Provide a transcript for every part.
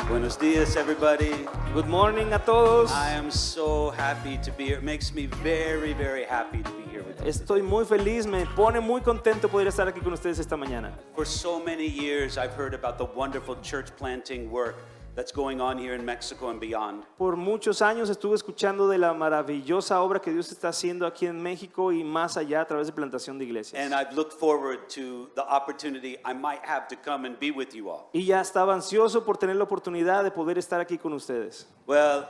Buenos dias, everybody. Good morning a todos. I am so happy to be here. It makes me very, very happy to be here with you. Estoy muy feliz, me pone muy contento poder estar aquí con ustedes esta mañana. For so many years, I've heard about the wonderful church planting work that's going on here in Mexico and beyond. Por muchos años estuve escuchando de la maravillosa obra que Dios está haciendo aquí en México y más allá a través de plantación de iglesias. And I've looked forward to the opportunity I might have to come and be with you all. Y ya estaba ansioso por tener la oportunidad de poder estar aquí con ustedes. Well,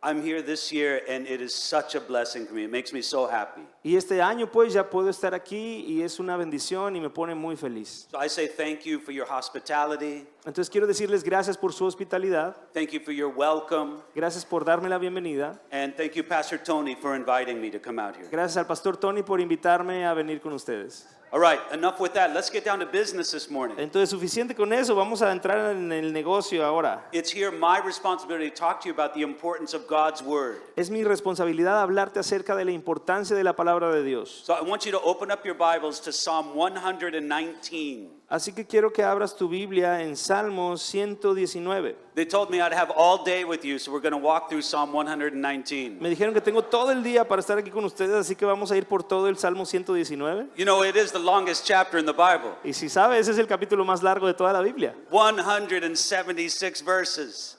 I'm here this year and it is such a blessing to me. It makes me so happy. Y este año pues ya puedo estar aquí y es una bendición y me pone muy feliz. So I say thank you for your hospitality. Entonces quiero decirles gracias por su hospitalidad, Thank you for your welcome. gracias por darme la bienvenida, And thank you, Pastor Tony, for inviting me to come out here. gracias al pastor Tony por invitarme a venir con ustedes. All right, enough with that. Let's get down to business this morning. Entonces, suficiente con eso, vamos a entrar en el negocio ahora. It's here my responsibility to talk to you about the importance of God's Word. Es mi responsabilidad hablarte acerca de la importancia de la palabra de Dios. So I want you to open up your Bibles to Psalm 119. Así que quiero que abras tu Biblia en Salmos 119. They told me I'd have all day with you, so we're going to walk through Psalm 119. Me dijeron que tengo todo el día para estar aquí con ustedes, así que vamos a ir por todo el Salmo 119. You know, it is the longest chapter in the Bible. Y si sabes, ese es el capítulo más largo de toda la Biblia. 176 verses.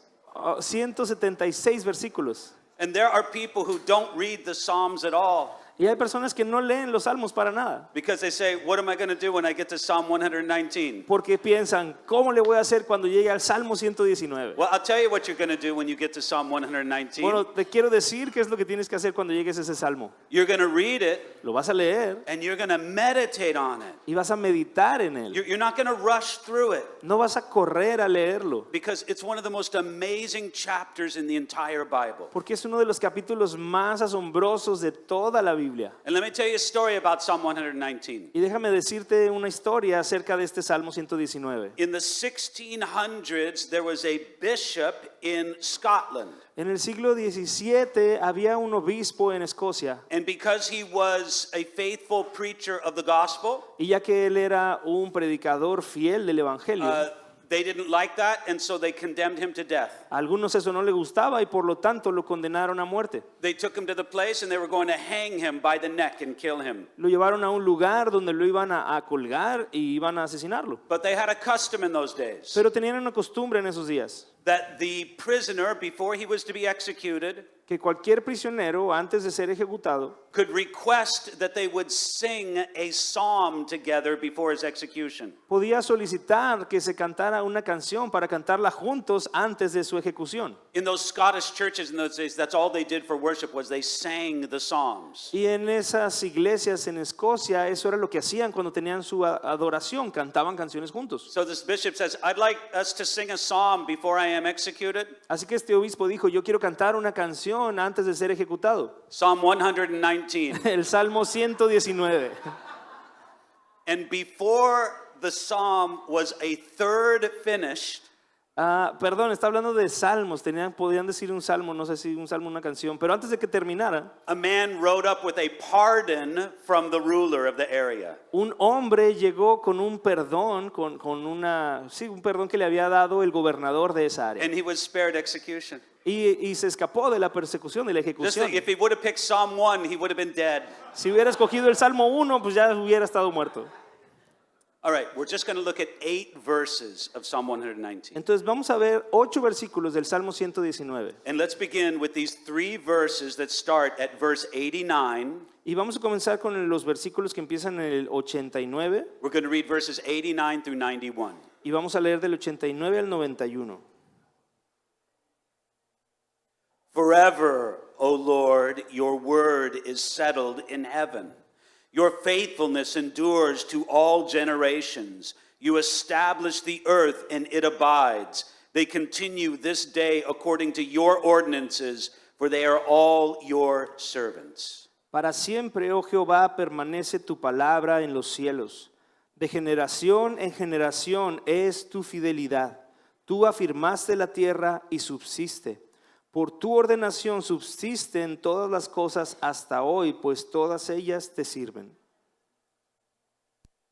176 versículos. And there are people who don't read the Psalms at all. Y hay personas que no leen los salmos para nada. Because they say, what am I going to do when I get to Psalm 119? Porque piensan, ¿cómo le voy a hacer cuando llegue al Salmo 119? Well, I'll tell you what you're going to do when you get to Psalm 119. Bueno, te quiero decir qué es lo que tienes que hacer cuando llegues a ese salmo. You're going to read it Lo vas a leer and you're going to meditate on it. y vas a meditar en él. You're not going to rush through it No vas a correr a leerlo, because it's one of the most amazing chapters in the entire Bible. porque es uno de los capítulos más asombrosos de toda la Biblia. And let me tell you a story about Psalm 119. Y déjame decirte una historia acerca de este Salmo 119. In the 1600s, there was a bishop in Scotland. En el siglo XVII había un obispo en Escocia, And because he was a faithful preacher of the gospel, y ya que él era un predicador fiel del Evangelio, they didn't like that, and so they condemned him to death. a algunos eso no le gustaba y por lo tanto lo condenaron a muerte. They took him to the place and they were going to hang him by the neck and kill him. Lo llevaron a un lugar donde lo iban a colgar y iban a asesinarlo. But they had a custom in those days Pero tenían una costumbre en esos días, that the prisoner, before he was to be executed, que cualquier prisionero antes de ser ejecutado could request that they would sing a psalm together before his execution. podía solicitar que se cantara una canción para cantarla juntos antes de su ejecución. In those Scottish churches in those days, that's all they did for worship was they sang the psalms. Y en esas iglesias en Escocia eso era lo que hacían cuando tenían su adoración, cantaban canciones juntos. So this bishop says, I'd like us to sing a psalm before I am executed. Así que este obispo dijo, yo quiero cantar una canción antes de ser ejecutado. Psalm 119. El Salmo 119. And before the psalm was a third finished, Perdón, está hablando de salmos, podían decir un salmo, no sé si un salmo, una canción, pero antes de que terminara, a man rode up with a pardon from the ruler of the area. un hombre llegó con un perdón, un perdón que le había dado el gobernador de esa área. And he was spared execution. Y se escapó de la persecución, de la Just ejecución. think, if he would have picked Psalm 1, he would have been dead. Si hubiera escogido el Salmo 1, pues ya hubiera estado muerto. All right, we're just going to look at 8 verses of Psalm 119. Entonces vamos a ver 8 versículos del Salmo 119. And let's begin with these 3 verses that start at verse 89. Y vamos a comenzar con los versículos que empiezan en el 89 We're going to read verses 89 through 91. y vamos a leer del 89 al 91. Forever, O Lord, your word is settled in heaven. Your faithfulness endures to all generations. You establish the earth and it abides. They continue this day according to your ordinances, for they are all your servants. Para siempre, oh Jehová, permanece tu palabra en los cielos. De generación en generación es tu fidelidad. Tú afirmaste la tierra y subsiste. Por tu ordenación subsisten todas las cosas hasta hoy, pues todas ellas te sirven.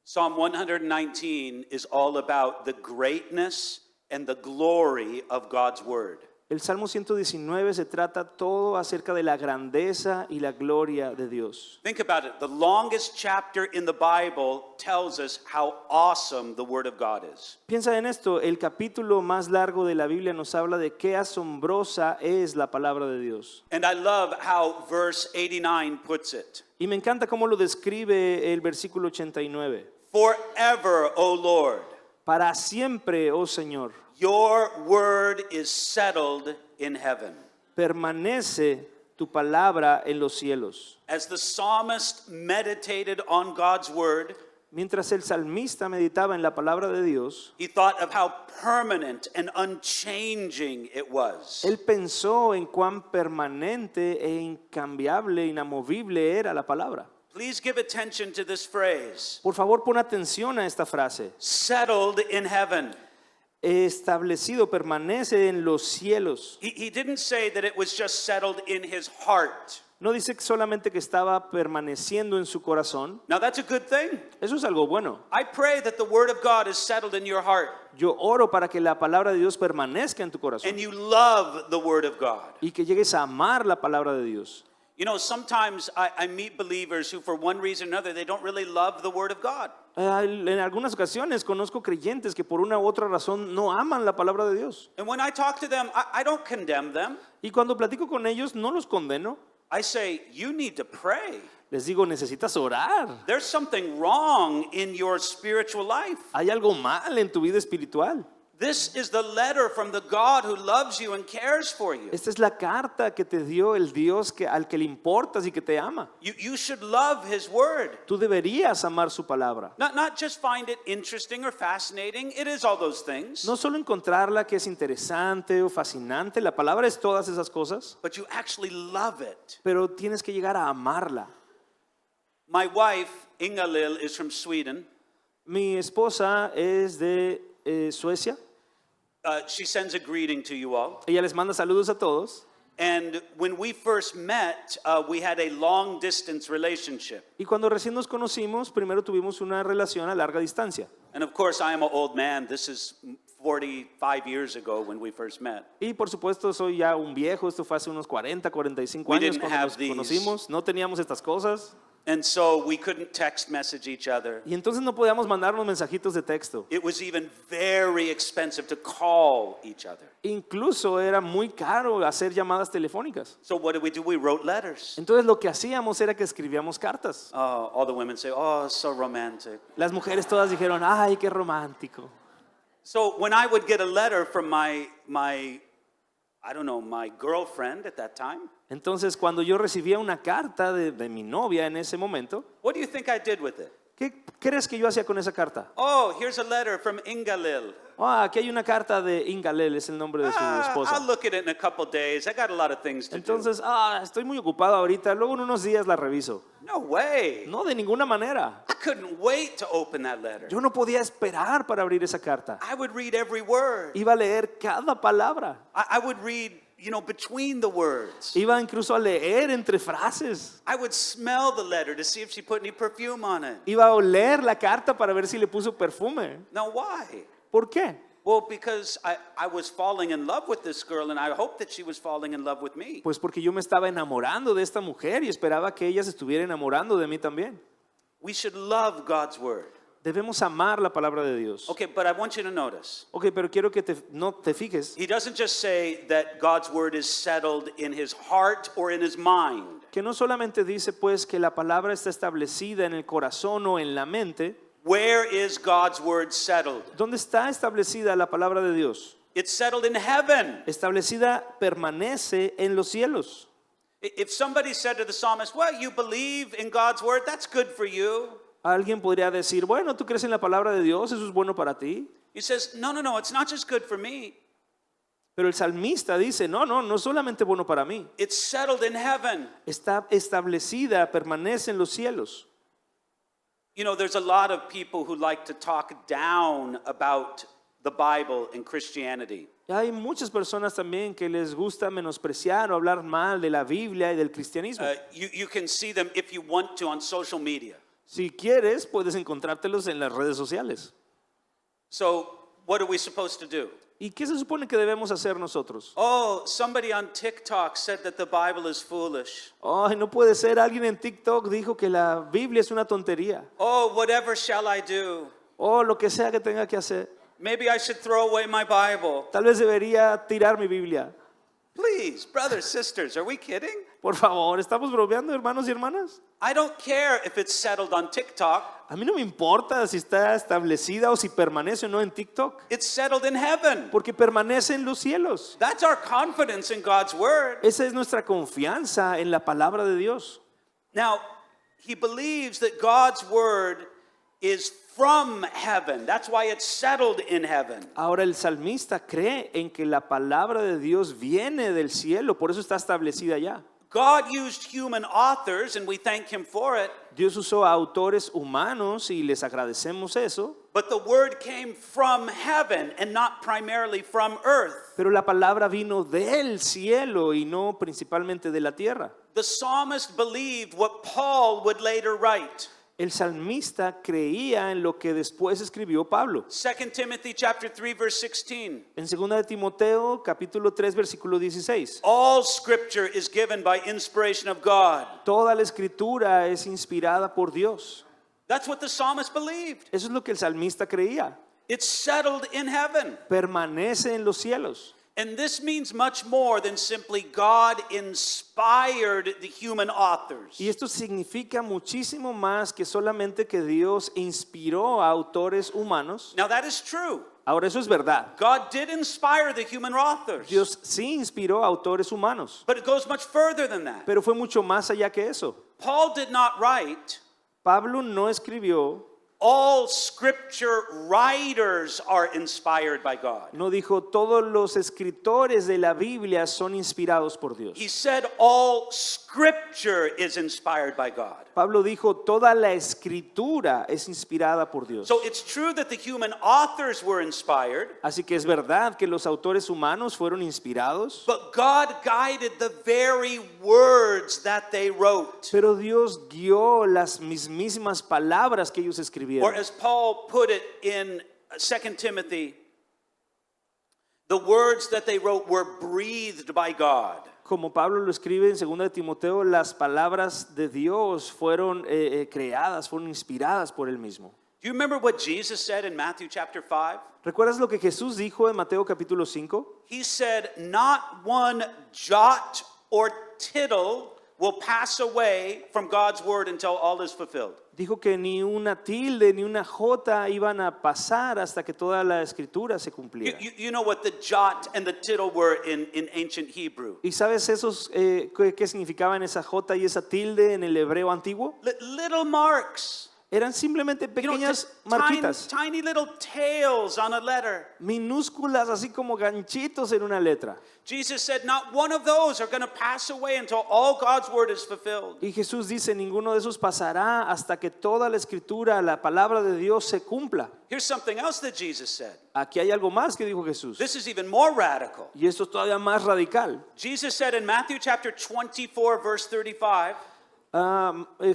Psalm 119 is all about the greatness and the glory of God's word. El Salmo 119 se trata todo acerca de la grandeza y la gloria de Dios. Think about it. The longest chapter in the Bible tells us how awesome the word of God is. Piensa en esto, el capítulo más largo de la Biblia nos habla de qué asombrosa es la palabra de Dios. And I love how verse 89 puts it. Y me encanta cómo lo describe el versículo 89. Forever, O Lord, Para siempre, oh Señor, your word is settled in heaven. permanece tu palabra en los cielos. As the psalmist meditated on God's word, Mientras el salmista meditaba en la palabra de Dios, he thought of how permanent and unchanging it was. él pensó en cuán permanente e incambiable, inamovible era la palabra. Please give attention to this phrase. Por favor, pon atención a esta frase. Settled in heaven. Establecido, permanece en los cielos. He didn't say that it was just settled in his heart. No dice solamente que estaba permaneciendo en su corazón. Now that's a good thing. Eso es algo bueno. I pray that the word of God is settled in your heart Yo oro para que la palabra de Dios permanezca en tu corazón and you love the word of God. y que llegues a amar la palabra de Dios. You know, sometimes I meet believers who for one reason or another, they don't really love the word of God. En algunas ocasiones conozco creyentes que por una u otra razón no aman la palabra de Dios. And when I talk to them, I don't condemn them. Y cuando platico con ellos no los condeno. I say, you need to pray. Les digo, necesitas orar. There's something wrong in your spiritual life. Hay algo mal en tu vida espiritual. This is the letter from the God who loves you and cares for you. Esta es la carta que te dio el Dios al que le importas y que te ama. You should love his word. Tú deberías amar su palabra. Not just find it interesting or fascinating. It is all those things. No solo encontrarla que es interesante o fascinante, la palabra es todas esas cosas, But you actually love it. pero tienes que llegar a amarla. My wife, Inga-Lill, is from Sweden. Mi esposa es de Suecia. She sends a greeting to you all. Ella les manda saludos a todos. And when we first met, we had a long distance relationship. Y cuando recién nos conocimos, primero tuvimos una relación a larga distancia. And of course, I am an old man. This is 45 years ago when we first met. Y por supuesto soy ya un viejo, esto fue hace unos 40, 45 We años didn't cuando have nos these. conocimos. No teníamos estas cosas. And so we couldn't text message each other. Y entonces no podíamos mandarnos mensajitos de texto. It was even very expensive to call each other. Incluso era muy caro hacer llamadas telefónicas. So what did we do? We wrote letters. Entonces lo que hacíamos era que escribíamos cartas. All the women say, oh, it's so romantic. Las mujeres todas dijeron, ay, qué romántico. So when I would get a letter from my I don't know, my girlfriend at that time, Entonces cuando yo recibía una carta de mi novia en ese momento, what do you think I did with it? ¿qué crees que yo hacía con esa carta? Oh, here's a letter from Inga-Lill. Aquí hay una carta de Inga-Lill, es el nombre de su I'll esposa. look at it in a couple days. I got a lot of things to Entonces, estoy muy ocupado ahorita, luego en unos días la reviso. do. No way. No, de ninguna manera. I couldn't wait to open that letter. Yo no podía esperar para abrir esa carta. I would read every word. Iba a leer cada palabra. I would read, between the words. Iba incluso a leer entre frases. I would smell the letter to see if she put any perfume on it. Iba a oler la carta para ver si le puso perfume. Now, why? ¿Por qué? Well, because I was falling in love with this girl, and I hoped that she was falling in love with me. Pues porque yo me estaba enamorando de esta mujer y esperaba que ella se estuviera enamorando de mí también. We should love God's word. Debemos amar la palabra de Dios. Okay, but I want you to notice. Ok, pero quiero que no te fijes He doesn't just say that God's word is settled in his heart or in his mind. que no solamente dice pues que la palabra está establecida en el corazón o en la mente. Where is God's word settled? ¿Dónde está establecida la palabra de Dios? It's settled in heaven. Establecida permanece en los cielos. If somebody said to the psalmist, well, you believe in God's word, that's good for you. Alguien podría decir, bueno, ¿tú crees en la palabra de Dios? ¿Eso es bueno para ti? He says, no, it's not just good for me. Pero el salmista dice, no es solamente bueno para mí. It's settled in heaven. Está establecida, permanece en los cielos. There's a lot of people who like to talk down about the Bible and Christianity. Hay muchas personas también que les gusta menospreciar o hablar mal de la Biblia y del cristianismo. You can see them if you want to on social media. Si quieres, puedes encontrártelos en las redes sociales. So what are we supposed to do? ¿Y qué se supone que debemos hacer nosotros? Oh, somebody on TikTok said that the Bible is foolish. Ay, no puede ser, alguien en TikTok dijo que la Biblia es una tontería. Oh, whatever shall I do? O lo que sea que tenga que hacer. Maybe I should throw away my Bible. Tal vez debería tirar mi Biblia. Please, brothers, sisters, are we kidding? Por favor, ¿estamos bromeando, hermanos y hermanas? I don't care if it's settled on TikTok. A mí no me importa si está establecida o si permanece o no en TikTok, It's settled in heaven. porque permanece en los cielos. That's our confidence in God's word. Esa es nuestra confianza en la palabra de Dios. Now, he believes that God's word is from heaven. That's why it's settled in heaven. Ahora el salmista cree en que la palabra de Dios viene del cielo, por eso está establecida allá. God used human authors, and we thank him for it. Dios usó a autores humanos y les agradecemos eso, But the word came from heaven and not primarily from earth. pero la palabra vino del cielo y no principalmente de la tierra. The psalmist believed what Paul would later write. El salmista creía en lo que después escribió Pablo. 2 Timothy chapter 3 verse 16. En 2 de Timoteo, capítulo 3, versículo 16. All scripture is given by inspiration of God. Toda la escritura es inspirada por Dios. That's what the psalmist believed. Eso es lo que el salmista creía. It's settled in heaven. Permanece en los cielos. And this means much more than simply God inspired the human authors. Y esto significa muchísimo más que solamente que Dios inspiró a autores humanos. Now that is true. Ahora eso es verdad. God did inspire the human authors. Dios sí inspiró a autores humanos, But it goes much further than that. pero fue mucho más allá que eso. Paul did not write, Pablo no escribió, all scripture writers are inspired by God. no dijo todos los escritores de la Biblia son inspirados por Dios. He said all scripture is inspired by God. Pablo dijo toda la escritura es inspirada por Dios. So it's true that the human authors were inspired, Así que es verdad que los autores humanos fueron inspirados, but God guided the very words that they wrote. pero Dios guió las mismísimas palabras que ellos Or escribieron. as Paul put it in 2 Timothy, the words that they wrote were breathed by God. Como Pablo lo escribe en 2 de Timoteo, las palabras de Dios fueron creadas, fueron inspiradas por él mismo. Do you remember what Jesus said in Matthew chapter 5? ¿Recuerdas lo que Jesús dijo en Mateo capítulo 5? He said, not one jot or tittle will pass away from God's word until all is fulfilled. Dijo que ni una tilde ni una jota iban a pasar hasta que toda la escritura se You, cumpliera. you know what the jot and the tittle were in ancient Hebrew. ¿Y sabes esos qué significaban esa jota y esa tilde en el hebreo antiguo? Little marks. Eran simplemente You know, pequeñas just marquitas, tiny little tails on a letter. minúsculas, así como ganchitos en una letra. Jesus said, not one of those are going to pass away until all God's word is fulfilled. Y Jesús dice, ninguno de esos pasará hasta que toda la escritura, la palabra de Dios se cumpla. Here's something else that Jesus said. Aquí hay algo más que dijo Jesús. This is even more radical. Y esto es todavía más radical. Jesus said in Matthew chapter 24, verse 35,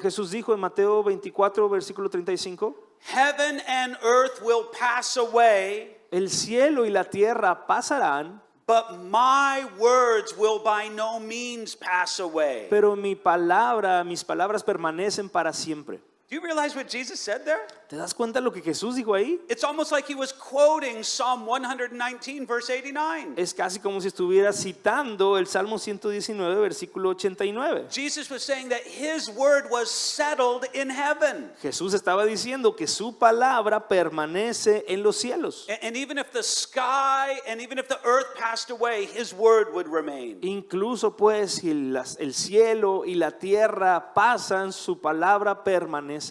Jesús dijo en Mateo 24, versículo 35, heaven and earth will pass away, el cielo y la tierra pasarán, but my words will by no means pass away. pero mis palabras permanecen para siempre. Do you realize what Jesus said there? ¿Te das cuenta lo que Jesús dijo ahí? It's almost like he was quoting Psalm 119, verse 89. Es casi como si estuviera citando el Salmo 119, versículo 89. Jesus was saying that his word was settled in heaven. Jesús estaba diciendo que su palabra permanece en los cielos. And even if the sky and even if the earth passed away, his word would remain. Incluso pues si el cielo y la tierra pasan, su palabra permanece.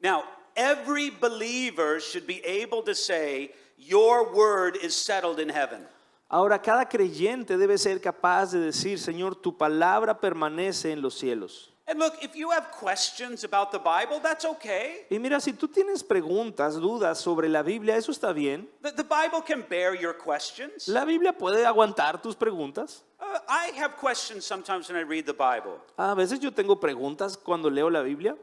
Now, every believer should be able to say, your word is settled in heaven. Ahora cada creyente debe ser capaz de decir, Señor, tu palabra permanece en los cielos. And look, if you have questions about the Bible, that's okay. Y mira, si tú tienes preguntas, dudas sobre la Biblia, eso está bien. The Bible can bear your questions. La Biblia puede aguantar tus preguntas. I have questions sometimes when I read the Bible. A veces yo tengo preguntas cuando leo la Biblia.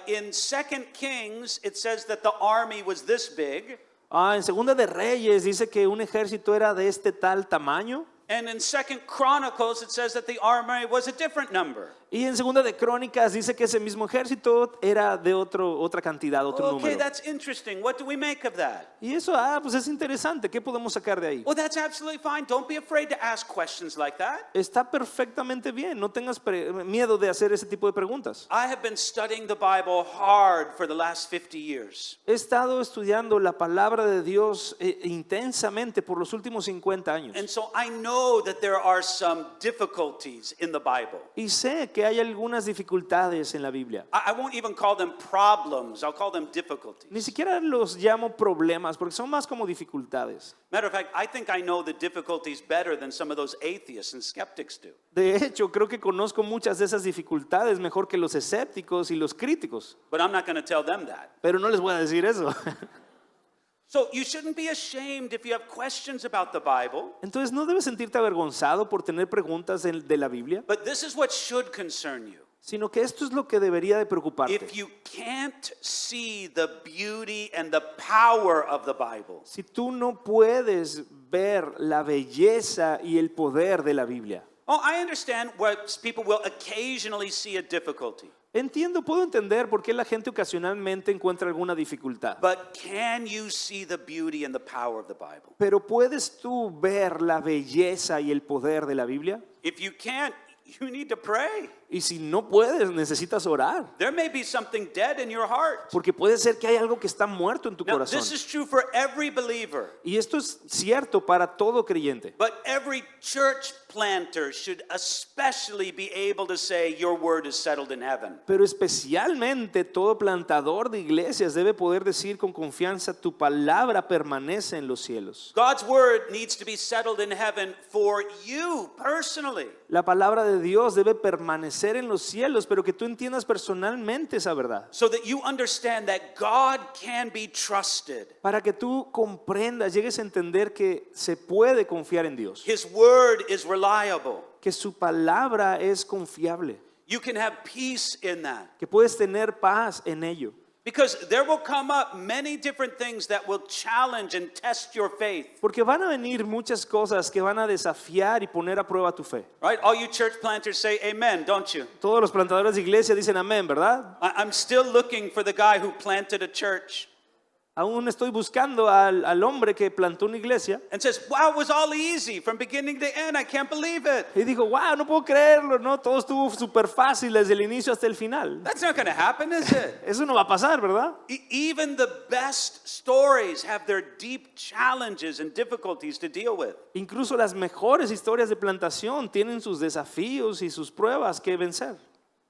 In 2 Kings, it says that the army was this big. En Segunda de Reyes dice que un ejército era de este tal tamaño. And in Second Chronicles, it says that the army was a different number. Y en Segunda de Crónicas dice que ese mismo ejército era de otra cantidad, otro Okay, número. that's interesting. What do we make of that? Y eso, pues es interesante. ¿Qué podemos sacar de ahí? Well, that's absolutely fine. Don't be afraid to ask questions like that. Está perfectamente bien. No tengas miedo de hacer ese tipo de preguntas. I have been studying the Bible hard for the last 50 years. He estado estudiando la palabra de Dios intensamente por los últimos 50 años. And so I know that there are some difficulties in the Bible. Y sé que hay algunas dificultades en la Biblia. I won't even call them problems. I'll call them difficulties. Ni siquiera los llamo problemas porque son más como dificultades. Matter of fact, I think I know the difficulties better than some of those atheists and skeptics do. De hecho, creo que conozco muchas de esas dificultades mejor que los escépticos y los críticos. But I'm not going to tell them that. Pero no les voy a decir eso. So you shouldn't be ashamed if you have questions about the Bible. Entonces no debes sentirte avergonzado por tener preguntas de la Biblia, But this is what should concern you. sino que esto es lo que debería de preocuparte. If you can't see the beauty and the power of the Bible, Si tú no puedes ver la belleza y el poder de la Biblia. oh, I understand where people will occasionally see a difficulty. Puedo entender por qué la gente ocasionalmente encuentra alguna dificultad. But can you see the beauty and the power of the Bible? Pero ¿puedes tú ver la belleza y el poder de la Biblia? If you can't, you need to pray. Y si no puedes, necesitas orar. There may be something dead in your heart. Porque puede ser que hay algo que está muerto en tu Now, corazón. this is true for every believer, Y esto es cierto para todo creyente. but every church planter should especially be able to say, your word is settled in heaven. Pero especialmente todo plantador de iglesias debe poder decir con confianza, tu palabra permanece en los cielos. God's word needs to be settled in heaven for you personally. La palabra de Dios debe permanecer en los cielos, pero que tú entiendas personalmente esa verdad. So that you understand that God can be trusted. Para que tú comprendas, llegues a entender que se puede confiar en Dios. His word is reliable. Que su palabra es confiable. You can have peace in that. Que puedes tener paz en ello. Because there will come up many different things that will challenge and test your faith. Porque van a venir muchas cosas que van a desafiar y poner a prueba tu fe. Right? All you church planters say amen, don't you? Todos los plantadores de iglesia dicen amén, ¿verdad? I'm still looking for the guy who planted a church Aún estoy buscando al hombre que plantó una iglesia and says, wow, it was all easy from beginning to end. I can't believe it. y dijo, wow, no puedo creerlo, no, todo estuvo súper fácil desde el inicio hasta el final. That's not going to happen, is it? Eso no va a pasar, ¿verdad? Even the best stories have their deep challenges and difficulties to deal with. Incluso las mejores historias de plantación tienen sus desafíos y sus pruebas que vencer.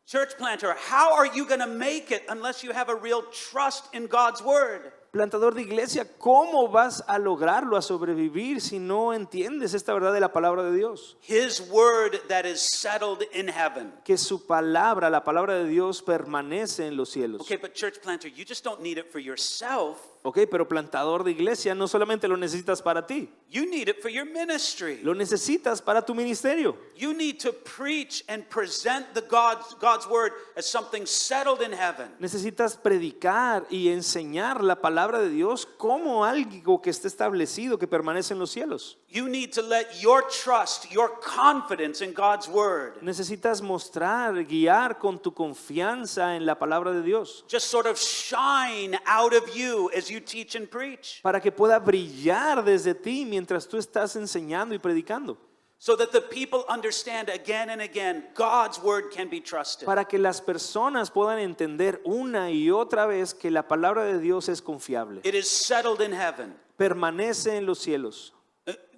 Church planter, how are you going to make it unless you have a real trust in God's word? Plantador de iglesia, ¿cómo vas a lograrlo, a sobrevivir si no entiendes esta verdad de la palabra de Dios? His word that is settled in heaven. Que su palabra, la palabra de Dios, permanece en los cielos. Okay, but church planter, you just don't need it for yourself. Ok, pero plantador de iglesia no solamente lo necesitas para ti, You need it for your ministry. lo necesitas para tu ministerio. You need to preach and present God's word as something settled in heaven. Necesitas predicar y enseñar la palabra de Dios como algo que está establecido, que permanece en los cielos. You need to let your trust, your confidence in God's word Necesitas mostrar, guiar con tu confianza en la palabra de Dios, just sort of shine out of you as you teach and preach, para que pueda brillar desde ti mientras tú estás enseñando y predicando, so that the people understand again and again God's word can be trusted. para que las personas puedan entender una y otra vez que la palabra de Dios es confiable, It is settled in heaven. permanece en los cielos.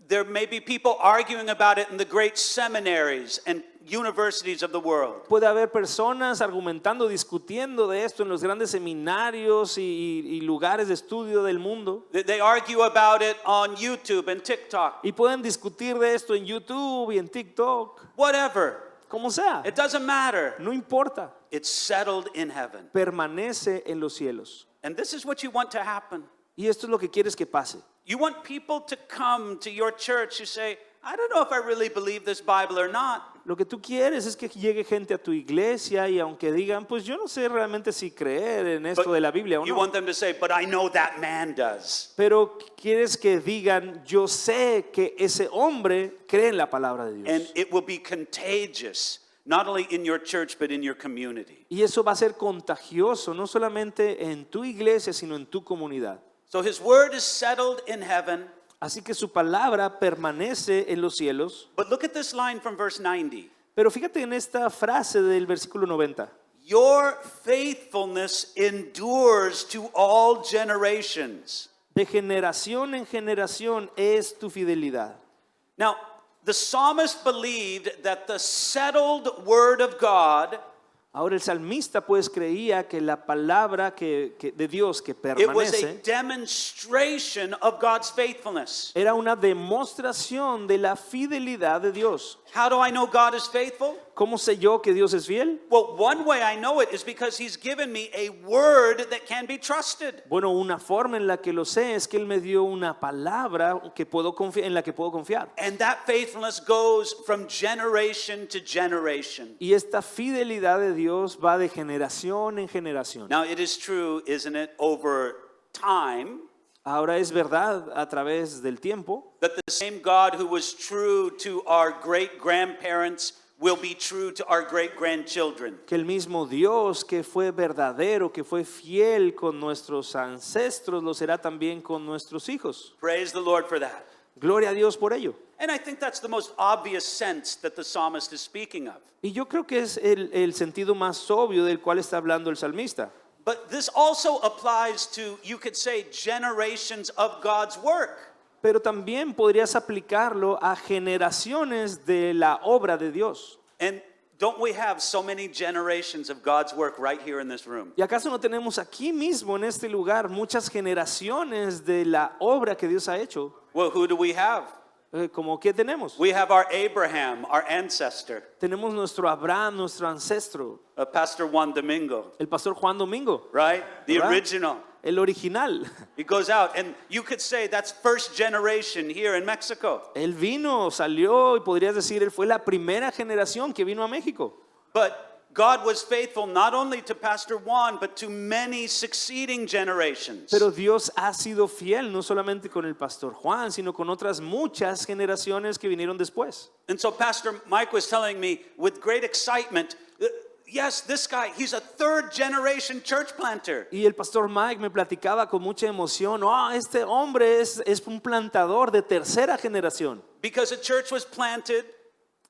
There may be people arguing about it in the great seminaries and universities of the world. Puede haber personas argumentando, discutiendo de esto en los grandes seminarios y lugares de estudio del mundo. They argue about it on YouTube and TikTok. Y pueden discutir de esto en YouTube y en TikTok, Whatever. como sea. It doesn't matter. No importa, It's settled in heaven. permanece en los cielos. And this is what you want to happen. Y esto es lo que quieres que pase. You want people to come to your church who say, I don't know if I really believe this Bible or not. Lo que tú quieres es que llegue gente a tu iglesia y aunque digan, pues yo no sé realmente si creer en esto de la Biblia o you no. want them to say, but I know that man does. Pero quieres que digan, yo sé que ese hombre cree en la palabra de And Dios. it will be contagious, not only in your church, but in your community. Y eso va a ser contagioso, no solamente en tu iglesia, sino en tu comunidad. So his word is settled in heaven. Así que su palabra permanece en los cielos. But look at this line from verse 90. Pero fíjate en esta frase del versículo 90. Your faithfulness endures to all generations. De generación en generación es tu fidelidad. Now, the psalmist believed that the settled word of God, Ahora el salmista pues creía que la palabra de Dios que it was a permanece demonstration of God's faithfulness. era una demostración de la fidelidad de Dios. How do I know God is faithful? ¿Cómo sé yo que Dios es fiel? Well, one way I know it is because he's given me a word that can be trusted. Bueno, una forma en la que lo sé es que Él me dio una palabra que en la que puedo confiar. And that faithfulness goes from generation to generation. Y esta fidelidad de Dios va de generación en generación. Now, it is true, isn't it, over time, Ahora es verdad a través del tiempo that the same God who was true to our great grandparents will be true to our great grandchildren. que el mismo Dios que fue verdadero, que fue fiel con nuestros ancestros, lo será también con nuestros hijos. Praise the Lord for that. Gloria a Dios por ello. And I think that's the most obvious sense that the psalmist is speaking of. Y yo creo que es el sentido más obvio del cual está hablando el salmista. But this also applies to, you could say, generations of God's work. Pero también podrías aplicarlo a generaciones de la obra de Dios. And don't we have so many generations of God's work right here in this room? ¿Y acaso no tenemos aquí mismo en este lugar muchas generaciones de la obra que Dios ha hecho? Well, who do we have? ¿Cómo qué tenemos? We have our Abraham, our ancestor, Tenemos nuestro Abraham, nuestro ancestro, Pastor Juan Domingo, el pastor Juan Domingo, right? The ¿verdad? original. El original. He goes out, and you could say that's first generation here in Mexico. Él vino, salió y podrías decir, él fue la primera generación que vino a México. But God was faithful not only to Pastor Juan, but to many succeeding generations. Pero Dios ha sido fiel no solamente con el pastor Juan, sino con otras muchas generaciones que vinieron después. And so Pastor Mike was telling me with great excitement, yes, this guy, he's a third generation church planter. Y el pastor Mike me platicaba con mucha emoción, este hombre es un plantador de tercera generación. Because a church was planted,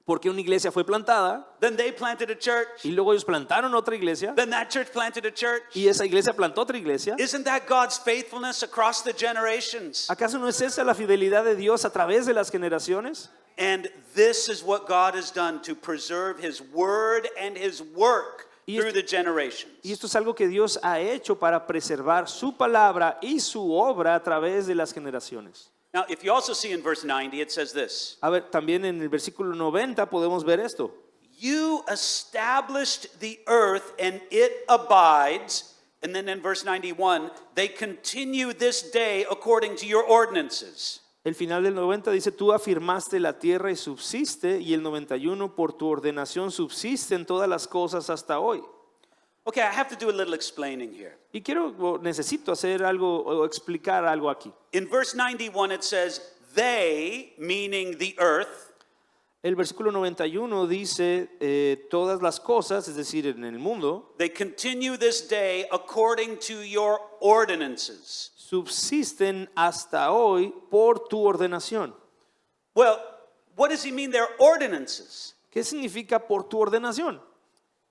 Porque una iglesia fue plantada then they planted a church, y luego ellos plantaron otra iglesia then that church planted a church. y esa iglesia plantó otra iglesia. Isn't that God's faithfulness across the generations? ¿Acaso no es esa la fidelidad de Dios a través de las generaciones? And this is what God has done to preserve his word and his work Y through esto- the generations. Y esto es algo que Dios ha hecho para preservar su palabra y su obra a través de las generaciones. Now, if you also see in verse 90, it says this: A ver, también en el versículo 90 podemos ver esto. You established the earth and it abides. And then in verse 91, they continue this day according to your ordinances. El final del 90 dice, tú afirmaste la tierra y subsiste, y el 91, por tu ordenación subsisten todas las cosas hasta hoy. Okay, I have to do a little explaining here. Y necesito hacer algo o explicar algo aquí. In verse 91, it says, they, meaning the earth, El versículo 91 dice, todas las cosas, es decir, en el mundo, they continue this day according to your ordinances. subsisten hasta hoy por tu ordenación. Well, what does he mean they're ordinances? ¿Qué significa por tu ordenación?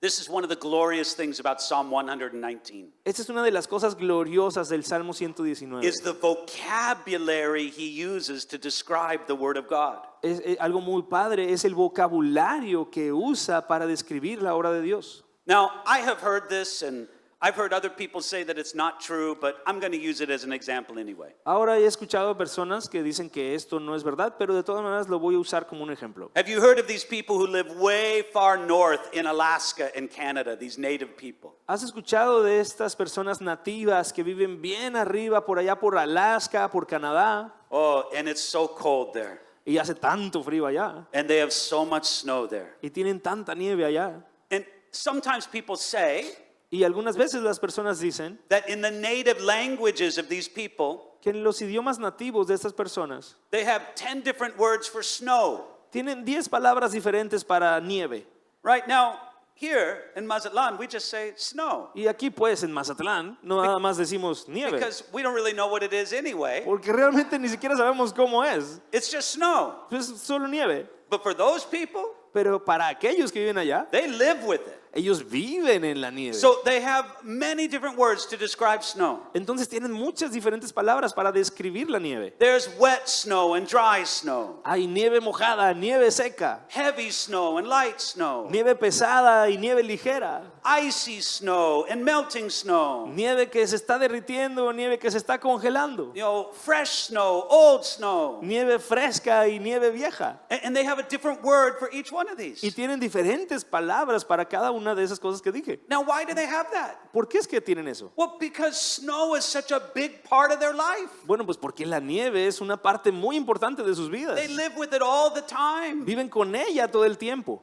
This is one of the glorious things about Psalm 119. Esta es una de las cosas gloriosas del Salmo 119. Is the vocabulary he uses to describe the word of God. Es algo muy padre, es el vocabulario que usa para describir la obra de Dios. Now, I have heard this and I've heard other people say that it's not true, but I'm going to use it as an example anyway. Ahora he escuchado personas que dicen que esto no es verdad, pero de todas maneras lo voy a usar como un ejemplo. Have you heard of these people who live way far north in Alaska and Canada, these native people? ¿Has escuchado de estas personas nativas que viven bien arriba, por allá por Alaska, por Canadá? Oh, and it's so cold there. Y hace tanto frío allá. and they have so much snow there. Y tienen tanta nieve allá. And sometimes people say Y algunas veces las personas dicen that in the native languages of these people, que en los idiomas nativos de estas personas they have 10 different words for snow. tienen 10 palabras diferentes para nieve. Right now, here in Mazatlan, we just say snow Y aquí pues en Mazatlán no nada más decimos nieve, because we don't really know what it is anyway. porque realmente ni siquiera sabemos cómo es. It's just snow. Es solo nieve. But for those people, Pero para aquellos que viven allá, they live with it. ellos viven en la nieve. So they have many different words to describe snow. Entonces tienen muchas diferentes palabras para describir la nieve. There's wet snow and dry snow, Hay nieve mojada, nieve seca, heavy snow and light snow, nieve pesada y nieve ligera, icy snow and melting snow, nieve que se está derritiendo, nieve que se está congelando, fresh snow, old snow. nieve fresca y nieve vieja. And they have a different word for each one of Y these. tienen diferentes palabras para cada una de esas cosas que dije. Now, why do they have that? ¿Por qué es que tienen eso? Well, because snow is such a big part of their life. Bueno, pues porque la nieve es una parte muy importante de sus vidas. They live with it all the time. Viven con ella todo el tiempo.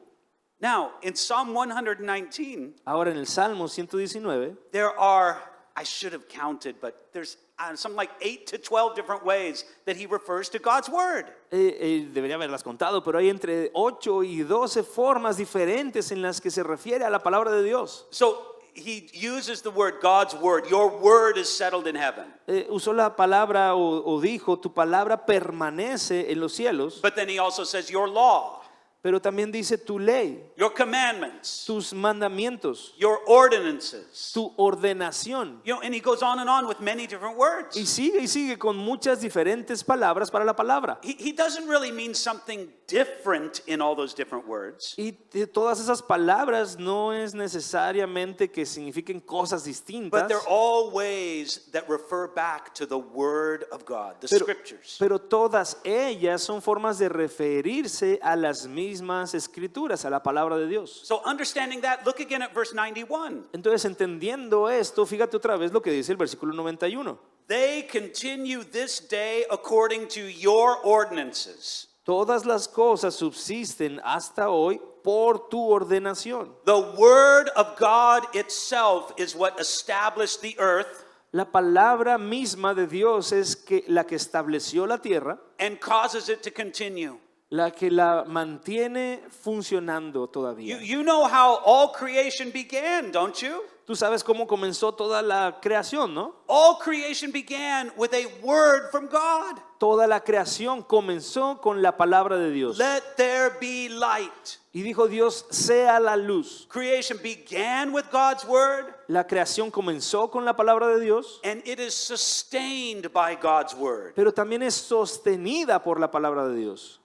Now, in Psalm 119, Ahora en el Salmo 119 there are, I should have counted, but there's something like 8 to 12 different ways that he refers to God's word. debería haberlas contado, pero hay entre 8 y 12 formas diferentes en las que se refiere a la palabra de Dios. So he uses the word God's word. Your word is settled in heaven. Usó la palabra o dijo, tu palabra permanece en los cielos, But then he also says your law, pero también dice tu ley, your commandments, tus mandamientos, your ordinances. tu ordenación. And he goes on with many different words. Y sigue con muchas diferentes palabras para la palabra. He doesn't really mean something different in all those different words. Y de todas esas palabras no es necesariamente que signifiquen cosas distintas, But they're all ways that refer back to the word of God, the scriptures. pero todas ellas son formas de referirse a las mismas escrituras, a la palabra de Dios. So understanding that, look again at verse 91. Entonces, entendiendo esto, fíjate otra vez lo que dice el versículo 91. They continue this day according to your ordinances. Todas las cosas subsisten hasta hoy por tu ordenación. The word of God itself is what established the earth La palabra misma de Dios es la que estableció la tierra, and causes it to continue. la que la mantiene funcionando todavía. You know how all creation began, don't you? Tú sabes cómo comenzó toda la creación, ¿no? All creation began with a word from God. Toda la creación comenzó con la palabra de Dios. Let there be light. Y dijo Dios, sea la luz. Creation began with God's word, La creación comenzó con la palabra de Dios, and it is sustained by God's word. pero también es sostenida por la palabra de Dios.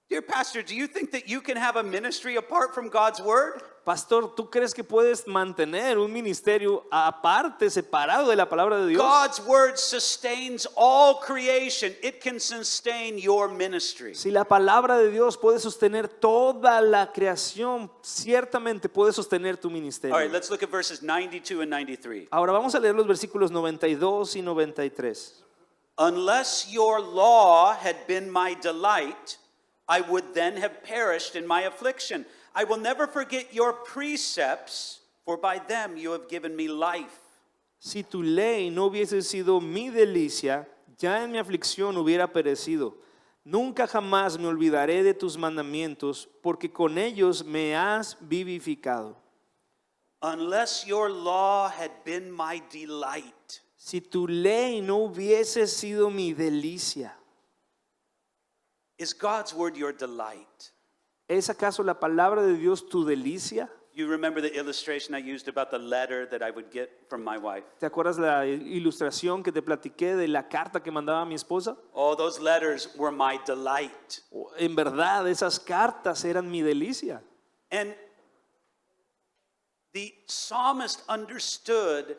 Dear pastor, do you think that you can have a ministry apart from God's word? Pastor, ¿tú crees que puedes mantener un ministerio aparte, separado de la palabra de Dios? God's word sustains all creation. It can sustain your ministry. Si la palabra de Dios puede sostener toda la creación, ciertamente puede sostener tu ministerio. All right, let's look at verses 92 and 93. Ahora vamos a leer los versículos 92 y 93. Unless your law had been my delight, I would then have perished in my affliction. I will never forget your precepts, for by them you have given me life. Si tu ley no hubiese sido mi delicia, ya en mi aflicción hubiera perecido. Nunca jamás me olvidaré de tus mandamientos, porque con ellos me has vivificado. Unless your law had been my delight. Si tu ley no hubiese sido mi delicia, Is God's word your delight? ¿es acaso la palabra de Dios tu delicia? You remember the illustration I used about the letter that I would get from my wife? ¿Te acuerdas la ilustración que te platiqué de la carta que mandaba mi esposa? Oh, those letters were my delight. En verdad, esas cartas eran mi delicia. And the psalmist understood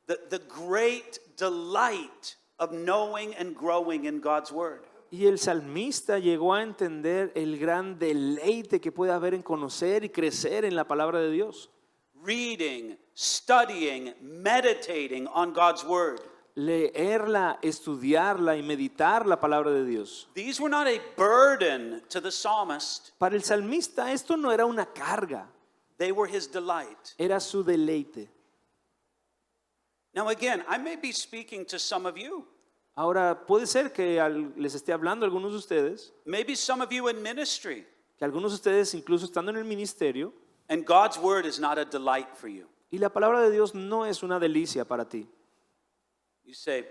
the great delight of knowing and growing in God's word. Y el salmista llegó a entender el gran deleite que puede haber en conocer y crecer en la palabra de Dios. Reading, studying, meditating on God's word. leerla, estudiarla y meditar la palabra de Dios. These were not a burden to the psalmist. Para el salmista esto no era una carga, They were his delight. era su deleite. Now again, I may be speaking to some of you. Ahora, puede ser que les esté hablando a algunos de ustedes, Maybe some of you in ministry. que algunos de ustedes incluso estando en el ministerio, And God's word is not a delight for you. y la palabra de Dios no es una delicia para ti. You say,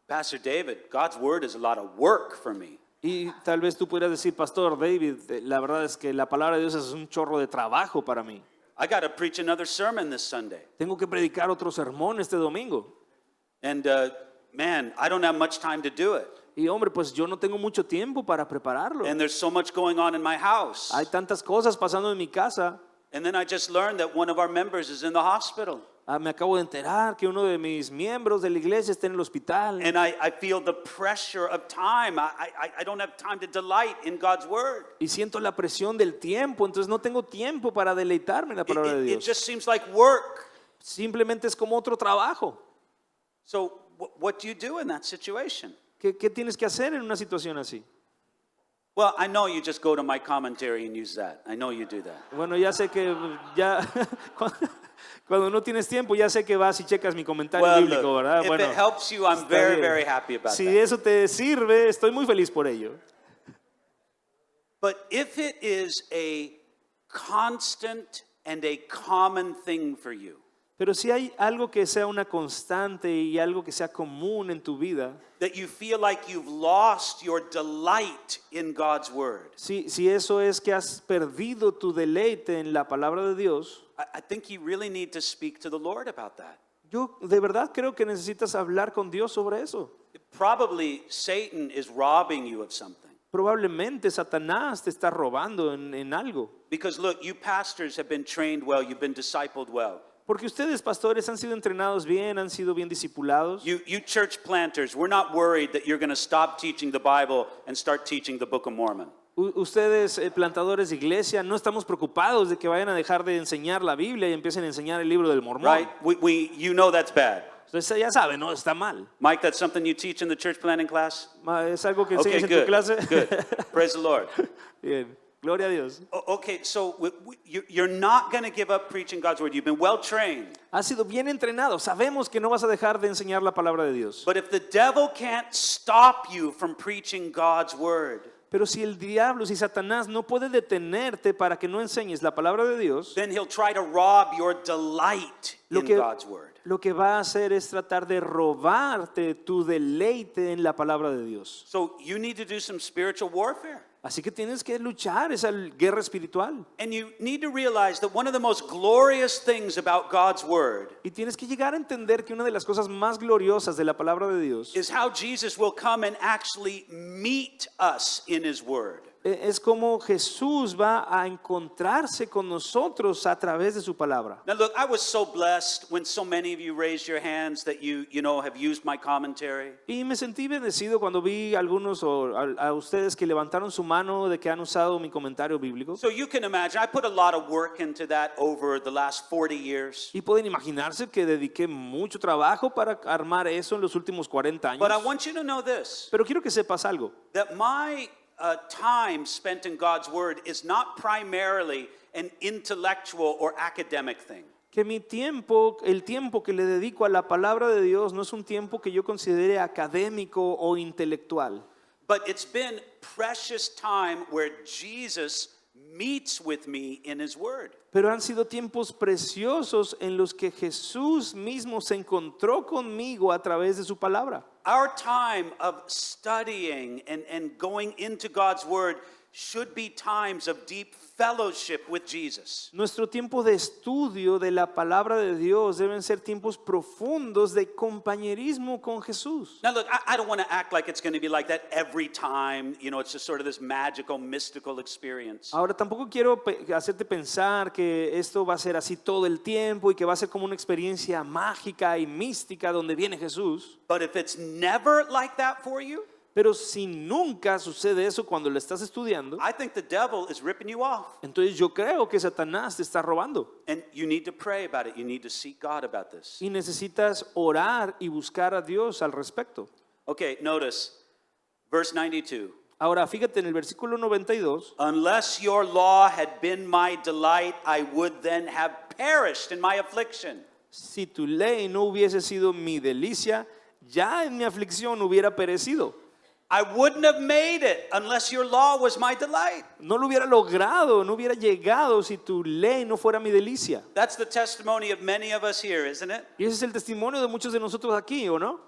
Pastor David, God's word is a lot of work for me. Y tal vez tú pudieras decir, Pastor David, la verdad es que la palabra de Dios es un chorro de trabajo para mí. I got to preach another sermon this Sunday. Tengo que predicar otro sermón este domingo. And man, I don't have much time to do it. Y hombre, pues yo no tengo mucho tiempo para prepararlo. And there's so much going on in my house. Hay tantas cosas pasando en mi casa. And then I just learned that one of our members is in the hospital. Me acabo de enterar que uno de mis miembros de la iglesia está en el hospital. And I feel the pressure of time. I don't have time to delight in God's word. Y siento la presión del tiempo, entonces no tengo tiempo para deleitarme en la palabra de It Dios. just seems like work. Simplemente es como otro trabajo. So what do you do in that situation? ¿Qué tienes que hacer en una situación así? Well, I know you just go to my commentary and use that. I know you do that. Bueno, ya sé que ya cuando no tienes tiempo, ya sé que vas y checas mi comentario Well, bíblico, look, ¿verdad? if Bueno, it helps you, I'm está very, bien. very happy about Si that. eso te sirve, estoy muy feliz por ello. But if it is a constant and a common thing for you, Pero si hay algo que sea una constante y algo que sea común en tu vida, that you feel like you've lost your delight in God's word, si eso es que has perdido tu deleite en la palabra de Dios, I think you really need to speak to the Lord about that. yo de verdad creo que necesitas hablar con Dios sobre eso. Probably Satan is robbing you of something. Probablemente Satanás te está robando en algo. Because look, you pastors have been trained well, you've been discipled well. Porque ustedes, pastores, han sido entrenados bien, han sido bien discipulados. You church planters, we're not worried that you're going to stop teaching the Bible and start teaching the Book of Mormon. Ustedes, plantadores de iglesia, no estamos preocupados de que vayan a dejar de enseñar la Biblia y empiecen a enseñar el libro del Mormón. Right? You know that's bad. Entonces ya saben, no, está mal. Mike, that's something you teach in the church planting class? Es algo que Okay, enseñas en tu good. clase. Good. Praise the Lord. Bien, gloria a Dios. Okay, so you're not going to give up preaching God's word. You've been well trained. Has sido bien entrenado. Sabemos que no vas a dejar de enseñar la palabra de Dios. But if the devil can't stop you from preaching God's word, Pero si el diablo, si Satanás no puede detenerte para que no enseñes la palabra de Dios, then he'll try to rob your delight Lo in que- God's word. lo que va a hacer es tratar de robarte tu deleite en la palabra de Dios. So you need to do some spiritual warfare. Así que tienes que luchar esa guerra espiritual. And you need to realize that one of the most glorious things about God's word Y tienes que llegar a entender que una de las cosas más gloriosas de la palabra de Dios is how Jesus will come and actually meet us in his word. es como Jesús va a encontrarse con nosotros a través de su palabra. Now look, I was so blessed when so many of you raised your hands that you have used my commentary. Y me sentí bendecido cuando vi a algunos o a ustedes que levantaron su mano de que han usado mi comentario bíblico. So you can imagine, I put a lot of work into that over the last 40 years. Y pueden imaginarse que dediqué mucho trabajo para armar eso en los últimos 40 años. But I want you to know this, Pero quiero que sepas algo. that my time spent in God's word is not primarily an intellectual or academic thing. Que mi tiempo, el tiempo que le dedico a la palabra de Dios no es un tiempo que yo considere académico o intelectual. But it's been precious time where Jesus meets with me in his word. Pero han sido tiempos preciosos en los que Jesús mismo se encontró conmigo a través de su palabra. Our time of studying and going into God's word should be times of deep fellowship with Jesus. Nuestro tiempo de estudio de la palabra de Dios deben ser tiempos profundos de compañerismo con Jesús. Now look, I don't want to act like it's going to be like that every time. It's just sort of this magical, mystical experience. Ahora tampoco quiero hacerte pensar que esto va a ser así todo el tiempo y que va a ser como una experiencia mágica y mística donde viene Jesús. But if it's never like that for you, Pero si nunca sucede eso cuando lo estás estudiando, I think the devil is ripping you off. entonces yo creo que Satanás te está robando. And you need to pray about it. You need to seek God about this. Y necesitas orar y buscar a Dios al respecto. Okay, notice verse 92. Ahora, fíjate en el versículo 92. Unless your law had been my delight, I would then have perished in my affliction. Si tu ley no hubiese sido mi delicia, ya en mi aflicción hubiera perecido. I wouldn't have made it unless your law was my delight. No lo hubiera logrado, no hubiera llegado si tu ley no fuera mi delicia. That's the testimony of many of us here, isn't it? Y ese es el testimonio de muchos de nosotros aquí, ¿o no?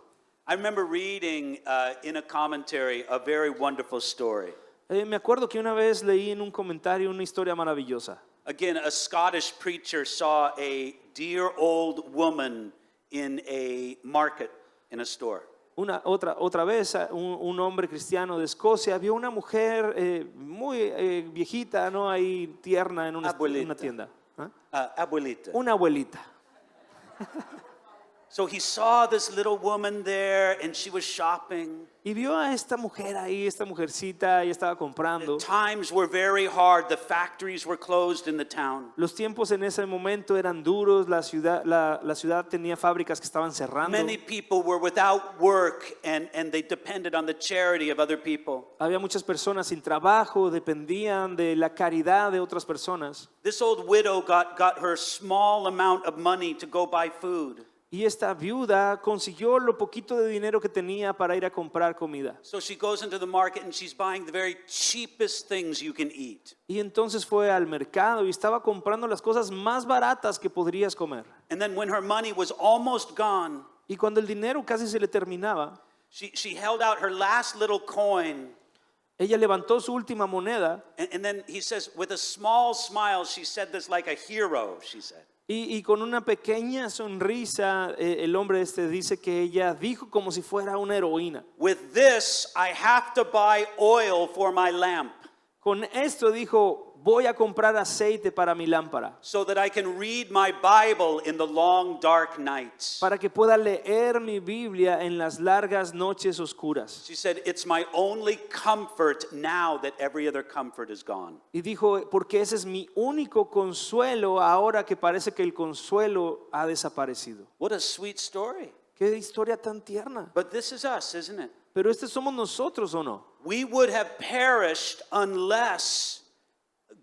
I remember reading in a commentary a very wonderful story. Me acuerdo que una vez leí en un comentario una historia maravillosa. Again, a Scottish preacher saw a dear old woman in a market in a store. Otra vez, un hombre cristiano de Escocia vio una mujer muy viejita, ¿no? Ahí tierna en una tienda. ¿Ah? Abuelita. Una abuelita. So he saw this little woman there and she was shopping. Y vio a esta mujer ahí, esta mujercita, y estaba comprando. Times were very hard. The factories were closed in the town. Los tiempos en ese momento eran duros, la ciudad tenía fábricas que estaban cerrando. Many people were without work and they depended on the charity of other people. Había muchas personas sin trabajo, dependían de la caridad de otras personas. This old widow got her small amount of money to go buy food. Y esta viuda consiguió lo poquito de dinero que tenía para ir a comprar comida. So she goes into the market and she's buying the very cheapest things you can eat. Y entonces fue al mercado y estaba comprando las cosas más baratas que podrías comer. And then when her money was almost gone, Y cuando el dinero casi se le terminaba, she held out her last little coin. ella levantó su última moneda. And then he says, with a small smile, she said this like a hero, she said. Y con una pequeña sonrisa, el hombre dice que ella dijo como si fuera una heroína. With this, I have to buy oil for my lamp Con esto dijo, voy a comprar aceite para mi lámpara, so that I can read my Bible in the long, dark nights. para que pueda leer mi Biblia en las largas noches oscuras. She said, it's my only comfort now that every other comfort is gone. Y dijo, porque ese es mi único consuelo ahora que parece que el consuelo ha desaparecido. What a sweet story. Qué historia tan tierna. But this is us, isn't it? Pero somos nosotros, ¿o no? We would have perished unless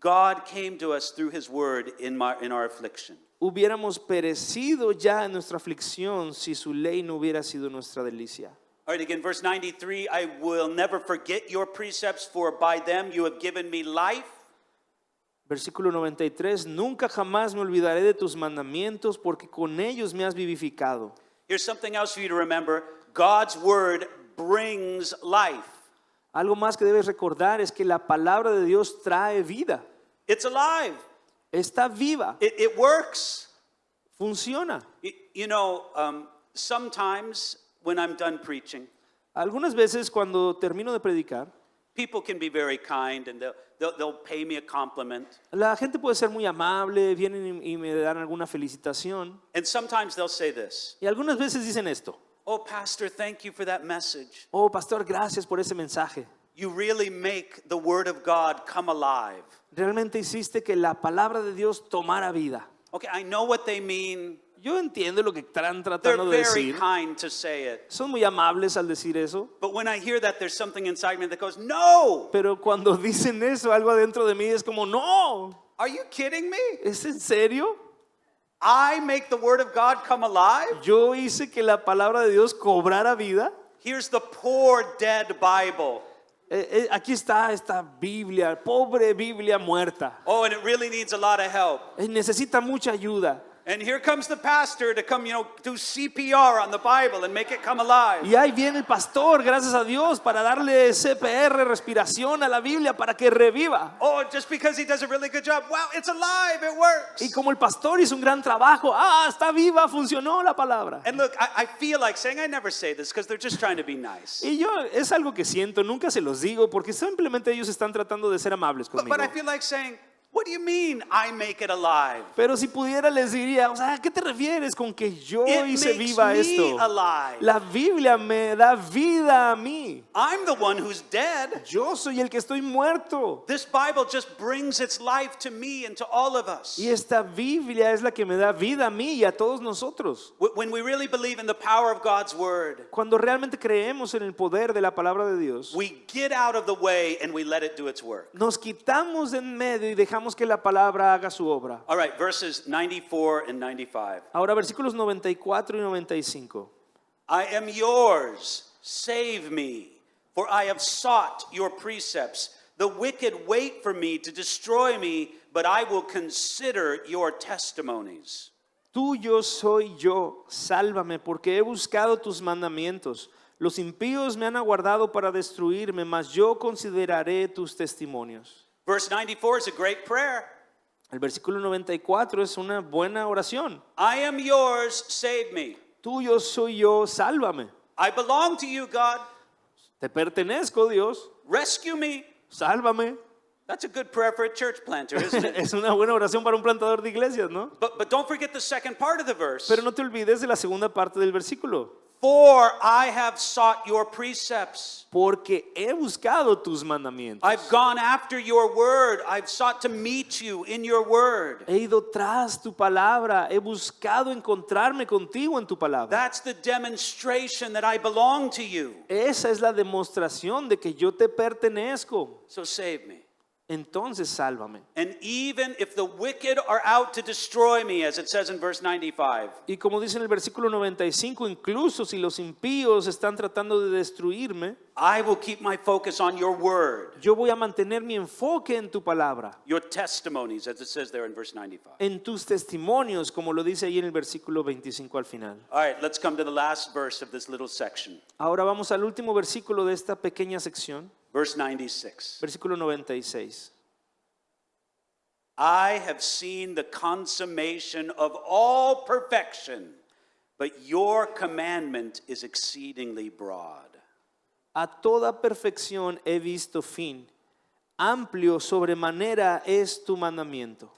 God came to us through his word in our affliction. Hubiéramos perecido ya en nuestra aflicción si su ley no hubiera sido nuestra delicia. All right, again, verse 93, I will never forget your precepts, for by them you have given me life. Versículo 93, nunca jamás me olvidaré de tus mandamientos, porque con ellos me has vivificado. Here's something else for you to remember. God's word brings life. Algo más que debes recordar es que la palabra de Dios trae vida. It's alive. Está viva, It works. funciona. You know, sometimes when I'm done preaching, Algunas veces cuando termino de predicar, people can be very kind and they'll pay me a compliment. la gente puede ser muy amable, vienen y me dan alguna felicitación. And sometimes they'll say this. Y algunas veces dicen esto: Oh, Pastor, thank you for that message. oh, pastor, gracias por ese mensaje. You really make the word of God come alive. Realmente hiciste que la palabra de Dios tomara vida. Okay, I know what they mean. Yo entiendo lo que están They're tratando de very decir. kind to say it. Son muy amables al decir eso. But when I hear that, there's something inside me that goes, no! Pero cuando dicen eso, algo adentro de mí es como, no, Are you kidding me? ¿es en serio? I make the word of God come alive? Yo hice que la palabra de Dios cobrara vida. Here's the poor dead Bible. Aquí está esta Biblia, pobre Biblia muerta. Oh, and it really needs a lot of help. Necesita mucha ayuda. And here comes the pastor to come, do CPR on the Bible and make it come alive. Y ahí viene el pastor, gracias a Dios, para darle CPR, respiración a la Biblia para que reviva. Oh, just because he does a really good job. Wow, it's alive, it works. Y como el pastor hizo un gran trabajo, está viva, funcionó la palabra. And look, I feel like saying, I never say this because they're just trying to be nice. Y yo, es algo que siento, nunca se los digo, porque simplemente ellos están tratando de ser amables conmigo. But I feel like saying, What do you mean I make it alive? Pero si pudiera les diría, o sea, ¿a qué te refieres con que yo It hice makes viva me esto? alive. La Biblia me da vida a mí. I'm the one who's dead. Yo soy el que estoy muerto. This Bible just brings its life to me and to all of us. Y esta Biblia es la que me da vida a mí y a todos nosotros. When we really believe in the power of God's word, Cuando realmente creemos en el poder de la palabra de Dios, we get out of the way and we let it do its work. nos quitamos de en medio y dejamos que la palabra haga su obra. All right, verses 94 and 95. Ahora versículos 94 y 95. I am yours, save me, for I have sought your precepts. The wicked wait for me to destroy me, but I will consider your testimonies. Tuyo soy yo, sálvame, porque he buscado tus mandamientos. Los impíos me han aguardado para destruirme, mas yo consideraré tus testimonios. Verse 94 is a great prayer. El versículo 94 es una buena oración. I am yours, save me. Tuyo soy yo, sálvame. I belong to you, God. Te pertenezco, Dios, Rescue me. sálvame. That's a good prayer for a church planter, isn't it? Es una buena oración para un plantador de iglesias, ¿no? But don't forget the second part of the verse. Pero no te olvides de la segunda parte del versículo. For I have sought your precepts. Porque he buscado tus mandamientos. I've gone after your word. I've sought to meet you in your word. He ido tras tu palabra. He buscado encontrarme contigo en tu palabra. That's the demonstration that I belong to you. Esa es la demostración de que yo te pertenezco. So save me. Entonces sálvame. And even if the wicked are out to destroy me, as it says in verse 95, Y como dice en el versículo 95, incluso si los impíos están tratando de destruirme, I will keep my focus on your word, yo voy a mantener mi enfoque en tu palabra, your testimonies, as it says there in verse 95. en tus testimonios, como lo dice ahí en el versículo 25 al final. All right, let's come to the last verse of this little section, Ahora vamos al último versículo de esta pequeña sección, verse 96. versículo 96. I have seen the consummation of all perfection, but your commandment is exceedingly broad. A toda perfección he visto fin. Amplio sobremanera es tu mandamiento.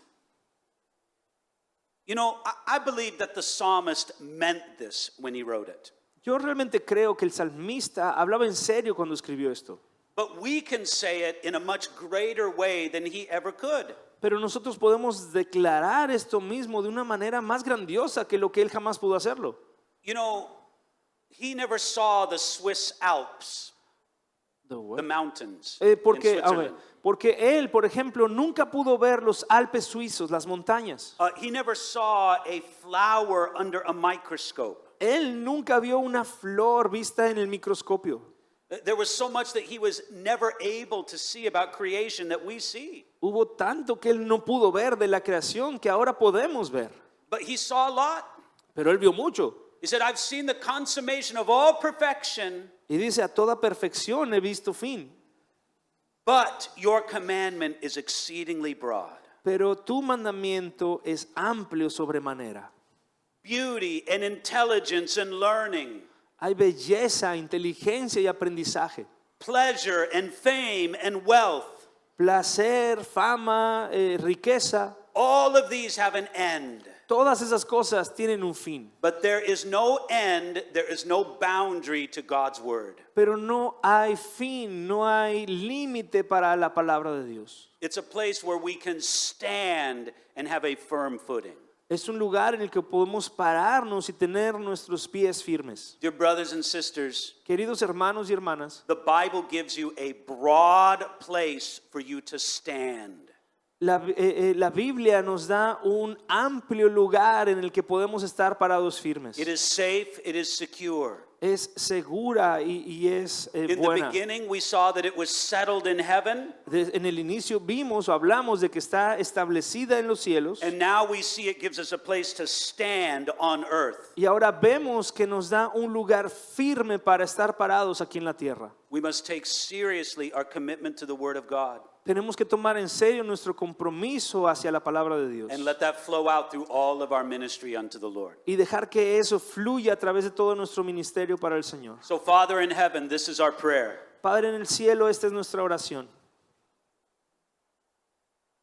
You know, I believe that the psalmist meant this when he wrote it. Yo realmente creo que el salmista hablaba en serio cuando escribió esto. But we can say it in a much greater way than he ever could. Pero nosotros podemos declarar esto mismo de una manera más grandiosa que lo que él jamás pudo hacerlo. You know, he never saw the Swiss Alps, the mountains in Switzerland. Porque él, por ejemplo, nunca pudo ver los Alpes suizos, las montañas. He never saw a flower under a microscope. Él nunca vio una flor vista en el microscopio. There was so much that he was never able to see about creation that we see. Hubo tanto que él no pudo ver de la creación que ahora podemos ver. But he saw a lot. Pero él vio mucho. He said, I've seen the consummation of all perfection, Y dice, a toda perfección he visto fin. but your commandment is exceedingly broad. Pero tu mandamiento es amplio sobremanera. Beauty and intelligence and learning, Hay belleza, inteligencia y aprendizaje. pleasure and fame and wealth. Placer, fama, riqueza. All of these have an end. Todas esas cosas tienen un fin. But there is no end, there is no boundary to God's word. Pero no hay fin, no hay límite para la palabra de Dios. It's a place where we can stand and have a firm footing. Es un lugar en el que podemos pararnos y tener nuestros pies firmes. Dear brothers and sisters, Queridos hermanos y hermanas, the Bible gives you a broad place for you to stand. la Biblia nos da un amplio lugar en el que podemos estar parados firmes. It is safe, it is secure. Es segura y es In the buena. beginning, we saw that it was settled in heaven, En el inicio vimos o hablamos de que está establecida en los cielos and now we see it gives us a place to stand on earth. y ahora vemos que nos da un lugar firme para estar parados aquí en la tierra. We must take seriously our commitment to the Word of God Tenemos que tomar en serio nuestro compromiso hacia la palabra de Dios and let that flow out through all of our ministry unto the Lord. y dejar que eso fluya a través de todo nuestro ministerio para el Señor. So, Father in heaven, this is our prayer. Padre en el cielo, esta es nuestra oración.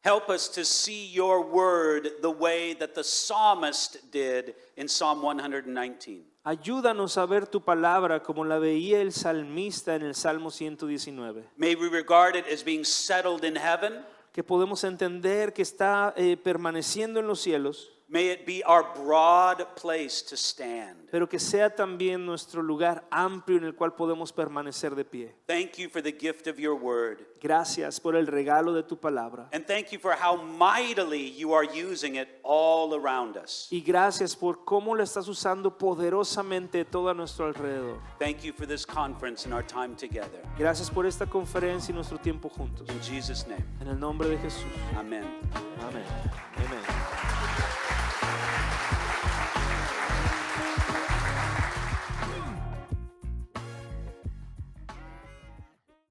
Help us to see your word the way that the psalmist did in Psalm 119. Ayúdanos a ver tu palabra como la veía el salmista en el Salmo 119. May we regard it as being settled in heaven. Que podemos entender que está permaneciendo en los cielos, May it be our broad place to stand. pero que sea también nuestro lugar amplio en el cual podemos permanecer de pie. Thank you for the gift of your word. Gracias por el regalo de tu palabra. And thank you for how mightily you are using it all around us. Y gracias por cómo lo estás usando poderosamente todo a nuestro alrededor. Thank you for this conference and our time together. Gracias por esta conferencia y nuestro tiempo juntos. In Jesus' name, En el nombre de Jesús. amen. Amén. Amén.